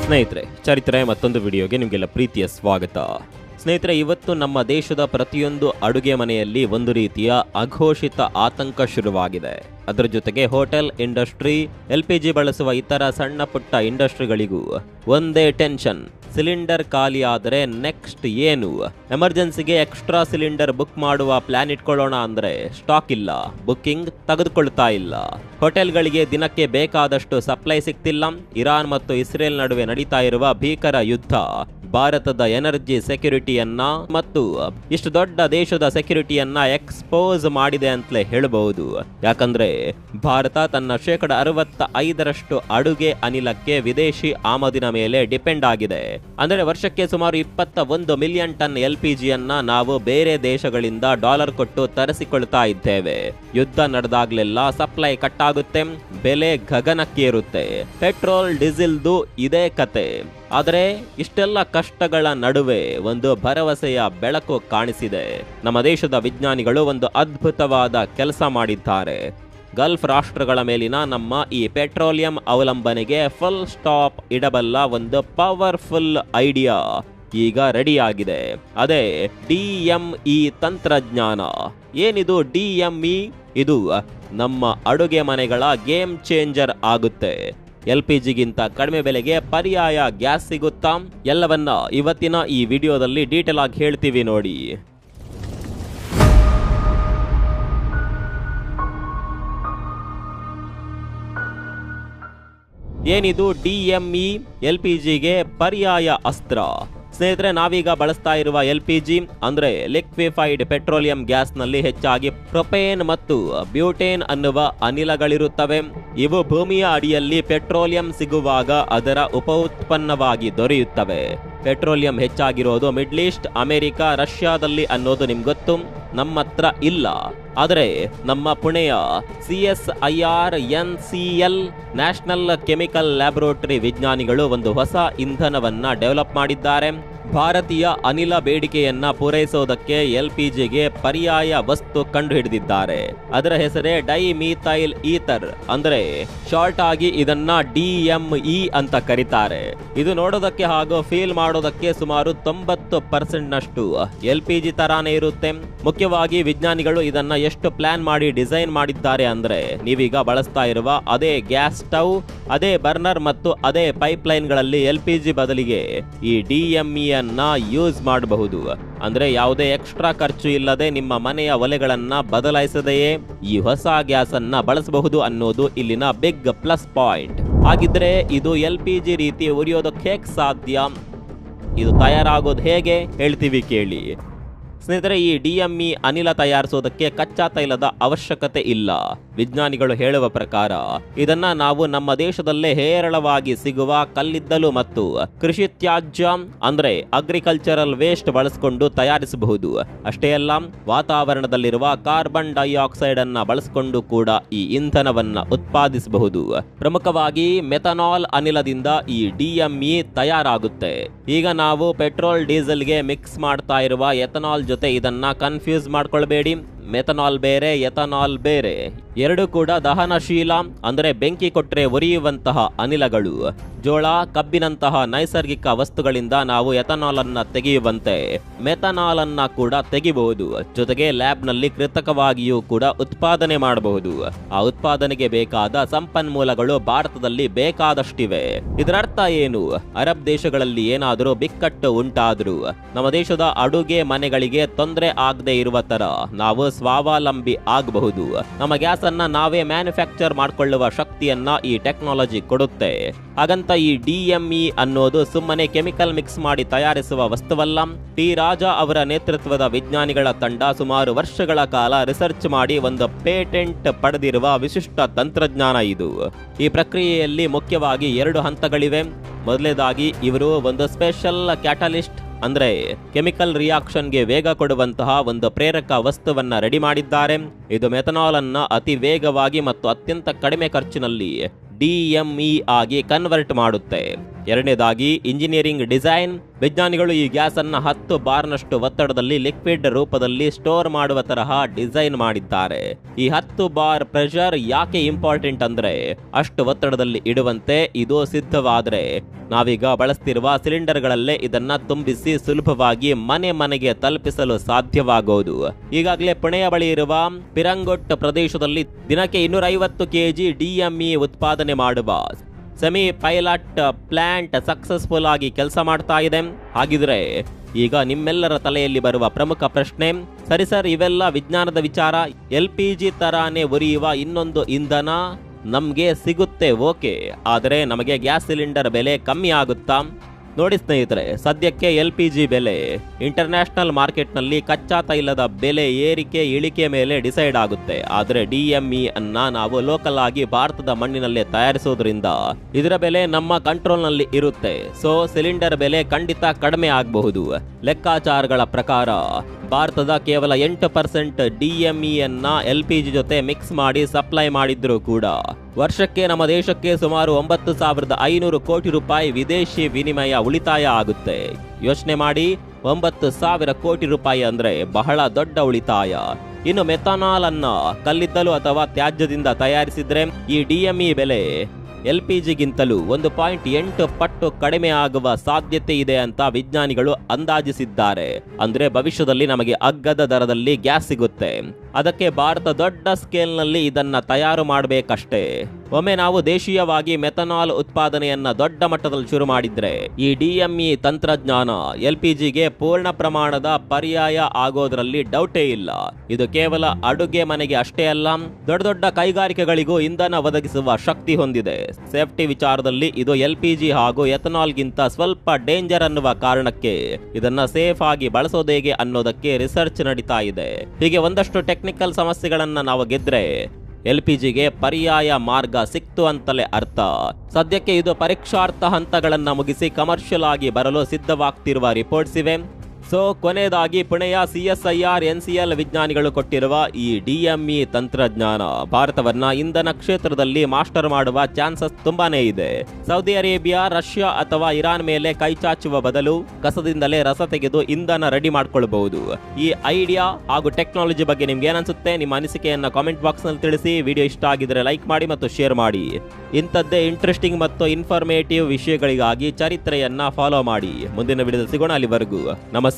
ಸ್ನೇಹಿತರೆ, ಚರಿತ್ರೆ ಮತ್ತೊಂದು ವಿಡಿಯೋಗೆ ನಿಮಗೆಲ್ಲ ಪ್ರೀತಿಯ ಸ್ವಾಗತ. ಸ್ನೇಹಿತರೆ, ಇವತ್ತು ನಮ್ಮ ದೇಶದ ಪ್ರತಿಯೊಂದು ಅಡುಗೆ ಮನೆಯಲ್ಲಿ ಒಂದು ರೀತಿಯ ಅಘೋಷಿತ ಆತಂಕ ಶುರುವಾಗಿದೆ. ಅದರ ಜೊತೆಗೆ ಹೋಟೆಲ್ ಇಂಡಸ್ಟ್ರಿ, LPG ಬಳಸುವ ಇತರ ಸಣ್ಣ ಪುಟ್ಟ ಇಂಡಸ್ಟ್ರಿಗಳಿಗೂ ಒಂದೇ ಟೆನ್ಷನ್. ಸಿಲಿಂಡರ್ ಖಾಲಿ ಆದರೆ ನೆಕ್ಸ್ಟ್ ಏನು? ಎಮರ್ಜೆನ್ಸಿಗೆ ಎಕ್ಸ್ಟ್ರಾ ಸಿಲಿಂಡರ್ ಬುಕ್ ಮಾಡುವ ಪ್ಲಾನ್ ಇಟ್ಕೊಳ್ಳೋಣ ಅಂದ್ರೆ ಸ್ಟಾಕ್ ಇಲ್ಲ, ಬುಕ್ಕಿಂಗ್ ತೆಗೆದುಕೊಳ್ತಾ ಇಲ್ಲ. ಹೋಟೆಲ್ಗಳಿಗೆ ದಿನಕ್ಕೆ ಬೇಕಾದಷ್ಟು ಸಪ್ಲೈ ಸಿಗ್ತಿಲ್ಲ. ಇರಾನ್ ಮತ್ತು ಇಸ್ರೇಲ್ ನಡುವೆ ನಡೀತಾ ಇರುವ ಭೀಕರ ಯುದ್ಧ ಭಾರತದ ಎನರ್ಜಿ ಸೆಕ್ಯೂರಿಟಿಯನ್ನ ಮತ್ತು ಇಷ್ಟು ದೊಡ್ಡ ದೇಶದ ಸೆಕ್ಯೂರಿಟಿಯನ್ನ ಎಕ್ಸ್ಪೋಸ್ ಮಾಡಿದೆ ಅಂತಲೇ ಹೇಳಬಹುದು. ಯಾಕಂದ್ರೆ ಭಾರತ ತನ್ನ 65% ಅಡುಗೆ ಅನಿಲಕ್ಕೆ ವಿದೇಶಿ ಆಮದಿನ ಮೇಲೆ ಡಿಪೆಂಡ್ ಆಗಿದೆ. ಅಂದ್ರೆ ವರ್ಷಕ್ಕೆ ಸುಮಾರು 21 ಮಿಲಿಯನ್ ಟನ್ LPG ಯನ್ನ ನಾವು ಬೇರೆ ದೇಶಗಳಿಂದ ಡಾಲರ್ ಕೊಟ್ಟು ತರಿಸಿಕೊಳ್ತಾ ಇದ್ದೇವೆ. ಯುದ್ಧ ನಡೆದಾಗ್ಲೆಲ್ಲ ಸಪ್ಲೈ ಕಟ್ ಆಗುತ್ತೆ, ಬೆಲೆ ಗಗನಕ್ಕೇರುತ್ತೆ. ಪೆಟ್ರೋಲ್ ಡೀಸೆಲ್ದು ಇದೇ ಕತೆ. ಆದರೆ ಇಷ್ಟೆಲ್ಲ ಕಷ್ಟಗಳ ನಡುವೆ ಒಂದು ಭರವಸೆಯ ಬೆಳಕು ಕಾಣಿಸಿದೆ. ನಮ್ಮ ದೇಶದ ವಿಜ್ಞಾನಿಗಳು ಒಂದು ಅದ್ಭುತವಾದ ಕೆಲಸ ಮಾಡಿದ್ದಾರೆ. ಗಲ್ಫ್ ರಾಷ್ಟ್ರಗಳ ಮೇಲಿನ ನಮ್ಮ ಈ ಪೆಟ್ರೋಲಿಯಂ ಅವಲಂಬನೆಗೆ ಫುಲ್ ಸ್ಟಾಪ್ ಇಡಬಲ್ಲ ಒಂದು ಪವರ್ಫುಲ್ ಐಡಿಯಾ ಈಗ ರೆಡಿಯಾಗಿದೆ. ಅದೇ DME ತಂತ್ರಜ್ಞಾನ. ಏನಿದು DME? ಇದು ನಮ್ಮ ಅಡುಗೆ ಮನೆಗಳ ಗೇಮ್ ಚೇಂಜರ್ ಆಗುತ್ತೆ. LPGಗಿಂತ ಕಡಿಮೆ ಬೆಲೆಗೆ ಪರ್ಯಾಯ ಗ್ಯಾಸ್ ಸಿಗುತ್ತಾ? ಎಲ್ಲವನ್ನ ಇವತ್ತಿನ ಈ ವಿಡಿಯೋದಲ್ಲಿ ಡೀಟೇಲ್ ಆಗಿ ಹೇಳ್ತೀವಿ ನೋಡಿ. ಏನಿದು DME? LPGಗೆ ಪರ್ಯಾಯ ಅಸ್ತ್ರ. ಸ್ನೇಹಿತರೆ, ನಾವೀಗ ಬಳಸ್ತಾ ಇರುವ LPG ಅಂದ್ರೆ ಲಿಕ್ವಿಫೈಡ್ ಪೆಟ್ರೋಲಿಯಂ ಗ್ಯಾಸ್ ನಲ್ಲಿ ಹೆಚ್ಚಾಗಿ ಪ್ರೊಪೇನ್ ಮತ್ತು ಬ್ಯೂಟೇನ್ ಅನ್ನುವ ಅನಿಲಗಳಿರುತ್ತವೆ. ಇವು ಭೂಮಿಯ ಅಡಿಯಲ್ಲಿ ಪೆಟ್ರೋಲಿಯಂ ಸಿಗುವಾಗ ಅದರ ಉಪ ಉತ್ಪನ್ನವಾಗಿ ದೊರೆಯುತ್ತವೆ. ಪೆಟ್ರೋಲಿಯಂ ಹೆಚ್ಚಾಗಿರೋದು ಮಿಡ್ಲ್ ಈಸ್ಟ್, ಅಮೆರಿಕ, ರಷ್ಯಾದಲ್ಲಿ ಅನ್ನೋದು ನಿಮ್ಗೆ ಗೊತ್ತು. ನಮ್ಮ ಹತ್ರ ಇಲ್ಲ. ಆದರೆ ನಮ್ಮ ಪುಣೆಯ CSIR NCL national chemical laboratory ವಿಜ್ಞಾನಿಗಳು ಒಂದು ಹೊಸ ಇಂಧನವನ್ನ ಡೆವಲಪ್ ಮಾಡಿದ್ದಾರೆ. ಭಾರತೀಯ ಅನಿಲ ಬೇಡಿಕೆಯನ್ನ ಪೂರೈಸೋದಕ್ಕೆ LPGಗೆ ಪರ್ಯಾಯ ವಸ್ತು ಕಂಡುಹಿಡಿದಿದ್ದಾರೆ. ಅದರ ಹೆಸರೇ ಡೈಮೀಥೈಲ್ ಈಥರ್. ಅಂದ್ರೆ ಶಾರ್ಟ್ ಆಗಿ ಇದನ್ನ DME ಅಂತ ಕರೀತಾರೆ. ಇದು ನೋಡೋದಕ್ಕೆ ಹಾಗೂ ಫೀಲ್ ಮಾಡೋದಕ್ಕೆ ಸುಮಾರು 90% ನಷ್ಟು LPG ತರಾನೇ ಇರುತ್ತೆ. ಮುಖ್ಯವಾಗಿ ವಿಜ್ಞಾನಿಗಳು ಇದನ್ನ ಎಷ್ಟು ಪ್ಲಾನ್ ಮಾಡಿ ಡಿಸೈನ್ ಮಾಡಿದ್ದಾರೆ ಅಂದ್ರೆ, ನೀವೀಗ ಬಳಸ್ತಾ ಇರುವ ಅದೇ ಗ್ಯಾಸ್ ಸ್ಟವ್, ಅದೇ ಬರ್ನರ್ ಮತ್ತು ಅದೇ ಪೈಪ್ಲೈನ್ಗಳಲ್ಲಿ LPG ಬದಲಿಗೆ ಈ DME ಅನ್ನ ಯೂಸ್ ಮಾಡಬಹುದು. ಅಂದ್ರೆ ಯಾವುದೇ ಎಕ್ಸ್ಟ್ರಾ ಖರ್ಚು ಇಲ್ಲದೆ ನಿಮ್ಮ ಮನೆಯ ಒಲೆಗಳನ್ನ ಬದಲಾಯಿಸದೆಯೇ ಈ ಹೊಸ ಗ್ಯಾಸ್ ಅನ್ನ ಬಳಸಬಹುದು ಅನ್ನೋದು ಇಲ್ಲಿನ ಬಿಗ್ ಪ್ಲಸ್ ಪಾಯಿಂಟ್. ಹಾಗಿದ್ರೆ ಇದು LPG ರೀತಿ ಉರಿಯೋದಕ್ಕೆ ಹೇಗೆ ಸಾಧ್ಯ? ಇದು ತಯಾರಾಗೋದು ಹೇಗೆ ಹೇಳ್ತೀವಿ ಕೇಳಿ. ಸ್ನೇಹಿತರೆ, ಈ DME ಅನಿಲ ತಯಾರಿಸೋದಕ್ಕೆ ಕಚ್ಚಾ ತೈಲದ ಅವಶ್ಯಕತೆ ಇಲ್ಲ. ವಿಜ್ಞಾನಿಗಳು ಹೇಳುವ ಪ್ರಕಾರ ಇದನ್ನ ನಾವು ನಮ್ಮ ದೇಶದಲ್ಲೇ ಹೇರಳವಾಗಿ ಸಿಗುವ ಕಲ್ಲಿದ್ದಲು ಮತ್ತು ಕೃಷಿ ತ್ಯಾಜ್ಯ ಅಂದ್ರೆ ಅಗ್ರಿಕಲ್ಚರಲ್ ವೇಸ್ಟ್ ಬಳಸಿಕೊಂಡು ತಯಾರಿಸಬಹುದು. ಅಷ್ಟೇ ಅಲ್ಲ, ವಾತಾವರಣದಲ್ಲಿರುವ ಕಾರ್ಬನ್ ಡೈಆಕ್ಸೈಡ್ ಅನ್ನ ಬಳಸಿಕೊಂಡು ಕೂಡ ಈ ಇಂಧನವನ್ನ ಉತ್ಪಾದಿಸಬಹುದು. ಪ್ರಮುಖವಾಗಿ ಮೆಥನಾಲ್ ಅನಿಲದಿಂದ ಈ DME ತಯಾರಾಗುತ್ತೆ. ಈಗ ನಾವು ಪೆಟ್ರೋಲ್ ಡೀಸೆಲ್ಗೆ ಮಿಕ್ಸ್ ಮಾಡ್ತಾ ಇರುವ ಎಥನಾಲ್ ಜೊತೆ ಇದನ್ನ ಕನ್ಫ್ಯೂಸ್ ಮಾಡ್ಕೊಳ್ಬೇಡಿ. ಮೆಥನಾಲ್ ಬೇರೆ, ಎಥನಾಲ್ ಬೇರೆ. ಎರಡು ಕೂಡ ದಹನಶೀಲ, ಅಂದ್ರೆ ಬೆಂಕಿ ಕೊಟ್ರೆ ಉರಿಯುವಂತಹ ಅನಿಲಗಳು. ಜೋಳ, ಕಬ್ಬಿನಂತಹ ನೈಸರ್ಗಿಕ ವಸ್ತುಗಳಿಂದ ನಾವು ಎಥನಾಲ್ ಅನ್ನ ತೆಗೆಯುವಂತೆ ಮೆಥನಾಲ್ ಅನ್ನ ಕೂಡ ತೆಗಿಬಹುದು. ಜೊತೆಗೆ ಲ್ಯಾಬ್ ನಲ್ಲಿ ಕೃತಕವಾಗಿಯೂ ಕೂಡ ಉತ್ಪಾದನೆ ಮಾಡಬಹುದು. ಆ ಉತ್ಪಾದನೆಗೆ ಬೇಕಾದ ಸಂಪನ್ಮೂಲಗಳು ಭಾರತದಲ್ಲಿ ಬೇಕಾದಷ್ಟಿವೆ. ಇದರರ್ಥ ಏನು? ಅರಬ್ ದೇಶಗಳಲ್ಲಿ ಏನಾದರೂ ಬಿಕ್ಕಟ್ಟು ಉಂಟಾದ್ರೂ ನಮ್ಮ ದೇಶದ ಅಡುಗೆ ಮನೆಗಳಿಗೆ ತೊಂದರೆ ಆಗದೆ ಇರುವ ತರ ನಾವು ಸ್ವಾವಲಂಬಿ ಆಗಬಹುದು. ನಮ್ಮ ಗ್ಯಾಸ್ ಅನ್ನ ನಾವೇ ಮ್ಯಾನುಫ್ಯಾಕ್ಚರ್ ಮಾಡಿಕೊಳ್ಳುವ ಶಕ್ತಿಯನ್ನ ಈ ಟೆಕ್ನಾಲಜಿ ಕೊಡುತ್ತೆ. ಹಾಗಂತ ಈ DME ಅನ್ನೋದು ಸುಮ್ಮನೆ ಕೆಮಿಕಲ್ ಮಿಕ್ಸ್ ಮಾಡಿ ತಯಾರಿಸುವ ವಸ್ತುವಲ್ಲ. T ರಾಜಾ ಅವರ ನೇತೃತ್ವದ ವಿಜ್ಞಾನಿಗಳ ತಂಡ ಸುಮಾರು ವರ್ಷಗಳ ಕಾಲ ರಿಸರ್ಚ್ ಮಾಡಿ ಒಂದು ಪೇಟೆಂಟ್ ಪಡೆದಿರುವ ವಿಶಿಷ್ಟ ತಂತ್ರಜ್ಞಾನ ಇದು. ಈ ಪ್ರಕ್ರಿಯೆಯಲ್ಲಿ ಮುಖ್ಯವಾಗಿ 2 ಹಂತಗಳಿವೆ. ಮೊದಲನೇದಾಗಿ ಇವರು ಒಂದು ಸ್ಪೆಷಲ್ ಕ್ಯಾಟಲಿಸ್ಟ್ ಅಂದ್ರೆ ಕೆಮಿಕಲ್ ರಿಯಾಕ್ಷನ್ಗೆ ವೇಗ ಕೊಡುವಂತಹ ಒಂದು ಪ್ರೇರಕ ವಸ್ತುವನ್ನ ರೆಡಿ ಮಾಡಿದ್ದಾರೆ. ಇದು ಮೆಥನಾಲ್ ಅನ್ನ ಅತಿ ವೇಗವಾಗಿ ಮತ್ತು ಅತ್ಯಂತ ಕಡಿಮೆ ಖರ್ಚಿನಲ್ಲಿ DME ಆಗಿ ಕನ್ವರ್ಟ್ ಮಾಡುತ್ತೆ. ಎರಡನೇದಾಗಿ ಇಂಜಿನಿಯರಿಂಗ್ ಡಿಸೈನ್. ವಿಜ್ಞಾನಿಗಳು ಈ ಗ್ಯಾಸ್ ಅನ್ನ 10 ಬಾರ್ನಷ್ಟು ಒತ್ತಡದಲ್ಲಿ ಲಿಕ್ವಿಡ್ ರೂಪದಲ್ಲಿ ಸ್ಟೋರ್ ಮಾಡುವ ತರಹ ಡಿಸೈನ್ ಮಾಡಿದ್ದಾರೆ. ಈ 10 ಬಾರ್ ಪ್ರೆಷರ್ ಯಾಕೆ ಇಂಪಾರ್ಟೆಂಟ್ ಅಂದ್ರೆ, ಅಷ್ಟು ಒತ್ತಡದಲ್ಲಿ ಇಡುವಂತೆ ಇದು ಸಿದ್ಧವಾದ್ರೆ ನಾವೀಗ ಬಳಸ್ತಿರುವ ಸಿಲಿಂಡರ್ಗಳಲ್ಲೇ ಇದನ್ನ ತುಂಬಿಸಿ ಸುಲಭವಾಗಿ ಮನೆಗೆ ತಲುಪಿಸಲು ಸಾಧ್ಯವಾಗುವುದು. ಈಗಾಗಲೇ ಪುಣೆಯ ಬಳಿ ಇರುವ ಪಿರಂಗೊಟ್ ಪ್ರದೇಶದಲ್ಲಿ ದಿನಕ್ಕೆ 250 kg DME ಉತ್ಪಾದನೆ ಮಾಡುವ ಸೆಮಿ ಪೈಲಟ್ ಪ್ಲಾಂಟ್ ಸಕ್ಸಸ್ಫುಲ್ ಆಗಿ ಕೆಲಸ ಮಾಡ್ತಾ ಇದೆ. ಹಾಗಿದ್ರೆ ಈಗ ನಿಮ್ಮೆಲ್ಲರ ತಲೆಯಲ್ಲಿ ಬರುವ ಪ್ರಮುಖ ಪ್ರಶ್ನೆ, ಸರಿ ಸರ್, ಇವೆಲ್ಲ ವಿಜ್ಞಾನದ ವಿಚಾರ, LPG ತರಾನೇ ಉರಿಯುವ ಇನ್ನೊಂದು ಇಂಧನ ನಮ್ಗೆ ಸಿಗುತ್ತೆ, ಓಕೆ, ಆದರೆ ನಮಗೆ ಗ್ಯಾಸ್ ಸಿಲಿಂಡರ್ ಬೆಲೆ ಕಮ್ಮಿ ಆಗುತ್ತಾ? ನೋಡಿ ಸ್ನೇಹಿತರೆ, ಸದ್ಯಕ್ಕೆ LPG ಬೆಲೆ ಇಂಟರ್ನ್ಯಾಷನಲ್ ಮಾರ್ಕೆಟ್ನಲ್ಲಿ ಕಚ್ಚಾ ತೈಲದ ಬೆಲೆ ಏರಿಕೆ ಇಳಿಕೆ ಮೇಲೆ ಡಿಸೈಡ್ ಆಗುತ್ತೆ. ಆದರೆ DME ಅನ್ನ ನಾವು ಲೋಕಲ್ ಆಗಿ ಭಾರತದ ಮಣ್ಣಿನಲ್ಲೇ ತಯಾರಿಸೋದ್ರಿಂದ ಇದರ ಬೆಲೆ ನಮ್ಮ ಕಂಟ್ರೋಲ್ ನಲ್ಲಿ ಇರುತ್ತೆ. ಸೊ ಸಿಲಿಂಡರ್ ಬೆಲೆ ಖಂಡಿತ ಕಡಿಮೆ ಆಗಬಹುದು. ಲೆಕ್ಕಾಚಾರಗಳ ಪ್ರಕಾರ ಭಾರತದ ಕೇವಲ 8% DME ಅನ್ನ LPG ಜೊತೆ ಮಿಕ್ಸ್ ಮಾಡಿ ಸಪ್ಲೈ ಮಾಡಿದ್ರು ಕೂಡ ವರ್ಷಕ್ಕೆ ನಮ್ಮ ದೇಶಕ್ಕೆ ಸುಮಾರು 9,500 ಕೋಟಿ ರೂಪಾಯಿ ವಿದೇಶಿ ವಿನಿಮಯ ಉಳಿತಾಯ ಆಗುತ್ತೆ. ಯೋಚನೆ ಮಾಡಿ, 9,000 ಕೋಟಿ ರೂಪಾಯಿ ಅಂದ್ರೆ ಬಹಳ ದೊಡ್ಡ ಉಳಿತಾಯ. ಇನ್ನು ಮೆಥನಾಲ್ ಅನ್ನ ಕಲ್ಲಿದ್ದಲು ಅಥವಾ ತ್ಯಾಜ್ಯದಿಂದ ತಯಾರಿಸಿದ್ರೆ ಈ DME ಬೆಲೆ LPGಗಿಂತಲೂ 1.8 ಪಟ್ಟು ಕಡಿಮೆ ಆಗುವ ಸಾಧ್ಯತೆ ಇದೆ ಅಂತ ವಿಜ್ಞಾನಿಗಳು ಅಂದಾಜಿಸಿದ್ದಾರೆ. ಅಂದ್ರೆ ಭವಿಷ್ಯದಲ್ಲಿ ನಮಗೆ ಅಗ್ಗದ ದರದಲ್ಲಿ ಗ್ಯಾಸ್ ಸಿಗುತ್ತೆ. ಅದಕ್ಕೆ ಭಾರತ ದೊಡ್ಡ ಸ್ಕೇಲ್ ನಲ್ಲಿ ಇದನ್ನ ತಯಾರು ಮಾಡಬೇಕಷ್ಟೇ. ಒಮ್ಮೆ ನಾವು ದೇಶೀಯವಾಗಿ ಮೆಥನಾಲ್ ಉತ್ಪಾದನೆಯನ್ನ ದೊಡ್ಡ ಮಟ್ಟದಲ್ಲಿ ಶುರು ಮಾಡಿದ್ರೆ ಈ DME ತಂತ್ರಜ್ಞಾನ LPGಗೆ ಪೂರ್ಣ ಪ್ರಮಾಣದ ಪರ್ಯಾಯ ಆಗೋದ್ರಲ್ಲಿ ಡೌಟೇ ಇಲ್ಲ. ಇದು ಕೇವಲ ಅಡುಗೆ ಮನೆಗೆ ಅಷ್ಟೇ ಅಲ್ಲ, ದೊಡ್ಡ ದೊಡ್ಡ ಕೈಗಾರಿಕೆಗಳಿಗೂ ಇಂಧನ ಒದಗಿಸುವ ಶಕ್ತಿ ಹೊಂದಿದೆ. ಸೇಫ್ಟಿ ವಿಚಾರದಲ್ಲಿ ಇದು LPG ಹಾಗೂ ಎಥನಾಲ್ಗಿಂತ ಸ್ವಲ್ಪ ಡೇಂಜರ್ ಅನ್ನುವ ಕಾರಣಕ್ಕೆ ಇದನ್ನ ಸೇಫ್ ಆಗಿ ಬಳಸೋದೇಗೆ ಅನ್ನೋದಕ್ಕೆ ರಿಸರ್ಚ್ ನಡೀತಾ ಇದೆ. ಹೀಗೆ ಒಂದಷ್ಟು ಟೆಕ್ನಿಕಲ್ ಸಮಸ್ಯೆಗಳನ್ನ ನಾವು ಗೆದ್ರೆ LPGಗೆ ಪರ್ಯಾಯ ಮಾರ್ಗ ಸಿಕ್ತು ಅಂತಲೇ ಅರ್ಥ. ಸದ್ಯಕ್ಕೆ ಇದು ಪರೀಕ್ಷಾರ್ಥ ಹಂತಗಳನ್ನ ಮುಗಿಸಿ ಕಮರ್ಷಿಯಲ್ ಆಗಿ ಬರಲು ಸಿದ್ಧವಾಗ್ತಿರುವ ರಿಪೋರ್ಟ್ಸ್ ಇವೆ. ಸೊ ಕೊನೆಯದಾಗಿ ಪುಣೆಯ CSIR NCL ವಿಜ್ಞಾನಿಗಳು ಕೊಟ್ಟಿರುವ ಈ DME ತಂತ್ರಜ್ಞಾನ ಭಾರತವನ್ನ ಇಂಧನ ಕ್ಷೇತ್ರದಲ್ಲಿ ಮಾಸ್ಟರ್ ಮಾಡುವ ಚಾನ್ಸಸ್ ತುಂಬಾನೇ ಇದೆ. ಸೌದಿ ಅರೇಬಿಯಾ, ರಷ್ಯಾ ಅಥವಾ ಇರಾನ್ ಮೇಲೆ ಕೈ ಚಾಚುವ ಬದಲು ಕಸದಿಂದಲೇ ರಸ ತೆಗೆದು ಇಂಧನ ರೆಡಿ ಮಾಡ್ಕೊಳ್ಬಹುದು. ಈ ಐಡಿಯಾ ಹಾಗೂ ಟೆಕ್ನಾಲಜಿ ಬಗ್ಗೆ ನಿಮ್ಗೆ ಏನನ್ಸುತ್ತೆ? ನಿಮ್ಮ ಅನಿಸಿಕೆಯನ್ನ ಕಾಮೆಂಟ್ ಬಾಕ್ಸ್ ನಲ್ಲಿ ತಿಳಿಸಿ. ವಿಡಿಯೋ ಇಷ್ಟ ಆಗಿದ್ರೆ ಲೈಕ್ ಮಾಡಿ ಮತ್ತು ಶೇರ್ ಮಾಡಿ. ಇಂಥದ್ದೇ ಇಂಟ್ರೆಸ್ಟಿಂಗ್ ಮತ್ತು ಇನ್ಫಾರ್ಮೇಟಿವ್ ವಿಷಯಗಳಿಗಾಗಿ ಚರಿತ್ರೆಯನ್ನ ಫಾಲೋ ಮಾಡಿ. ಮುಂದಿನ ವಿಡಿಯೋದಲ್ಲಿ ಸಿಗೋಣ. ಅಲ್ಲಿವರೆಗೂ ನಮಸ್ಕಾರ.